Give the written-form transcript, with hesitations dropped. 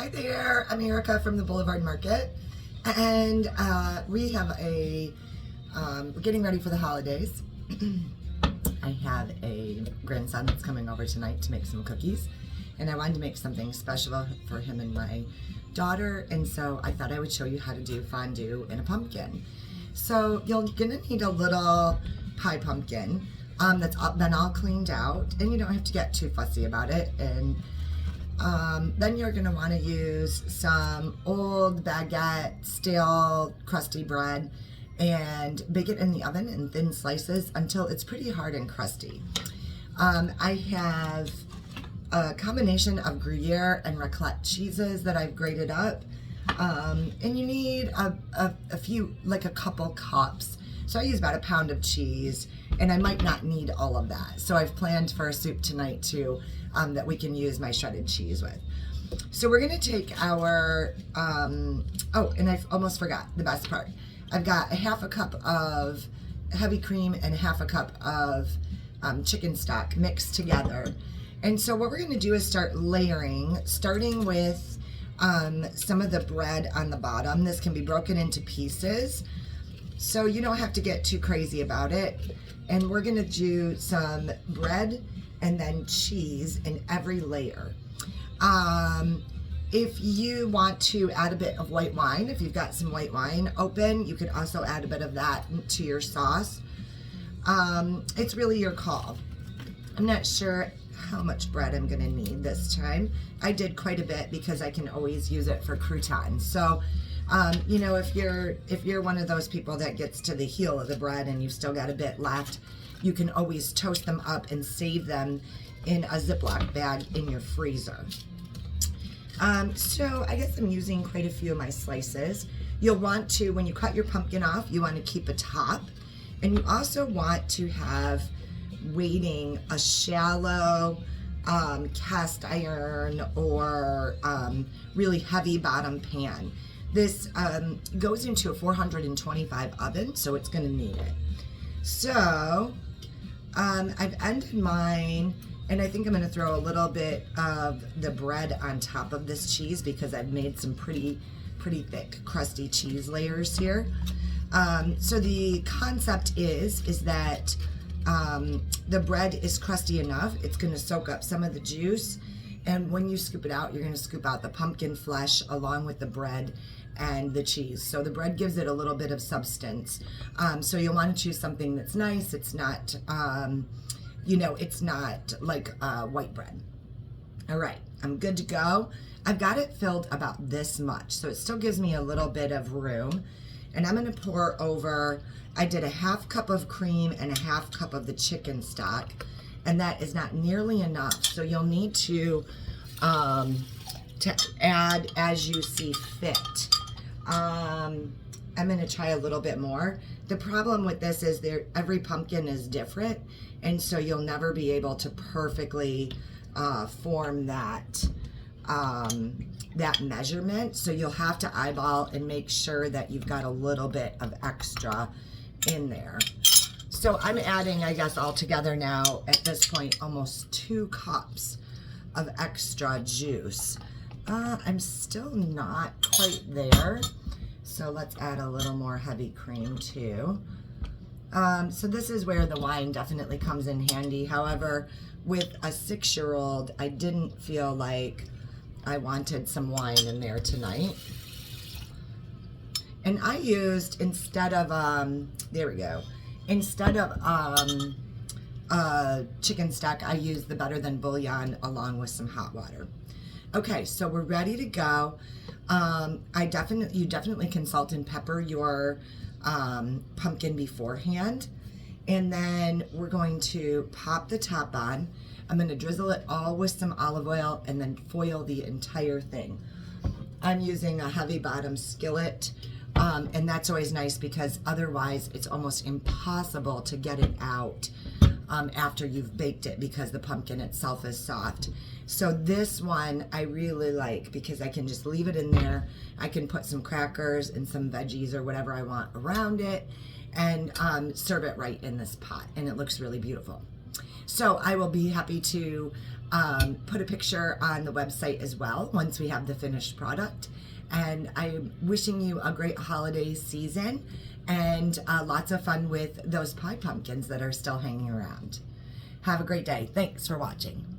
Hi there, I'm Erica from the Boulevard Market, and we have we're getting ready for the holidays. I have a grandson that's coming over tonight to make some cookies, and I wanted to make something special for him and my daughter, and so I thought I would show you how to do fondue in a pumpkin. So you're gonna need a little pie pumpkin that's been all cleaned out, and you don't have to get too fussy about it. And then you're gonna want to use some old baguette, stale, crusty bread, and bake it in the oven in thin slices until it's pretty hard and crusty. I have a combination of Gruyere and raclette cheeses that I've grated up, and you need a few, like a couple cups. So I use about a pound of cheese, and I might not need all of that. So I've planned for a soup tonight too, that we can use my shredded cheese with. So we're gonna take our, oh, and I almost forgot the best part. I've got a half a cup of heavy cream and a half a cup of chicken stock mixed together. And so what we're gonna do is start layering, starting with some of the bread on the bottom. This can be broken into pieces, so you don't have to get too crazy about it. And we're gonna do some bread and then cheese in every layer. If you want to add a bit of white wine, if you've got some white wine open, you could also add a bit of that to your sauce. It's really your call. I'm not sure how much bread I'm gonna need this time. I did quite a bit because I can always use it for croutons. So, you know, if you're one of those people that gets to the heel of the bread and you've still got a bit left, you can always toast them up and save them in a Ziploc bag in your freezer. So I guess I'm using quite a few of my slices. You'll want to, when you cut your pumpkin off, you want to keep a top, and you also want to have waiting a shallow cast iron or really heavy bottom pan. This goes into a 425 oven, so it's going to need it. So I've ended mine, and I think I'm going to throw a little bit of the bread on top of this cheese because I've made some pretty thick, crusty cheese layers here. So the concept is that the bread is crusty enough, it's going to soak up some of the juice, and when you scoop it out, you're going to scoop out the pumpkin flesh along with the bread and the cheese. So the bread gives it a little bit of substance. So you'll want to choose something that's nice. It's not, you know, it's not like white bread. All right, I'm good to go. I've got it filled about this much, so it still gives me a little bit of room. And I'm gonna pour over, I did a half cup of cream and a half cup of the chicken stock, and that is not nearly enough. So you'll need to add as you see fit. I'm gonna try a little bit more. The problem with this is every pumpkin is different, and so you'll never be able to perfectly form that that measurement. So you'll have to eyeball and make sure that you've got a little bit of extra in there. So I'm adding, I guess, all together now at this point almost 2 cups of extra juice. I'm still not quite there, so let's add a little more heavy cream too. So this is where the wine definitely comes in handy. However, with a 6-year-old, I didn't feel like I wanted some wine in there tonight. And I used, instead of, there we go, instead of chicken stock, I used the Better Than bouillon along with some hot water. Okay, so we're ready to go. You definitely can salt and pepper your pumpkin beforehand. And then we're going to pop the top on. I'm going to drizzle it all with some olive oil and then foil the entire thing. I'm using a heavy bottom skillet, and that's always nice because otherwise it's almost impossible to get it out after you've baked it because the pumpkin itself is soft. So this one I really like because I can just leave it in there. I can put some crackers and some veggies or whatever I want around it and serve it right in this pot, and it looks really beautiful. So I will be happy to put a picture on the website as well once we have the finished product. And I'm wishing you a great holiday season and lots of fun with those pie pumpkins that are still hanging around. Have a great day. Thanks for watching.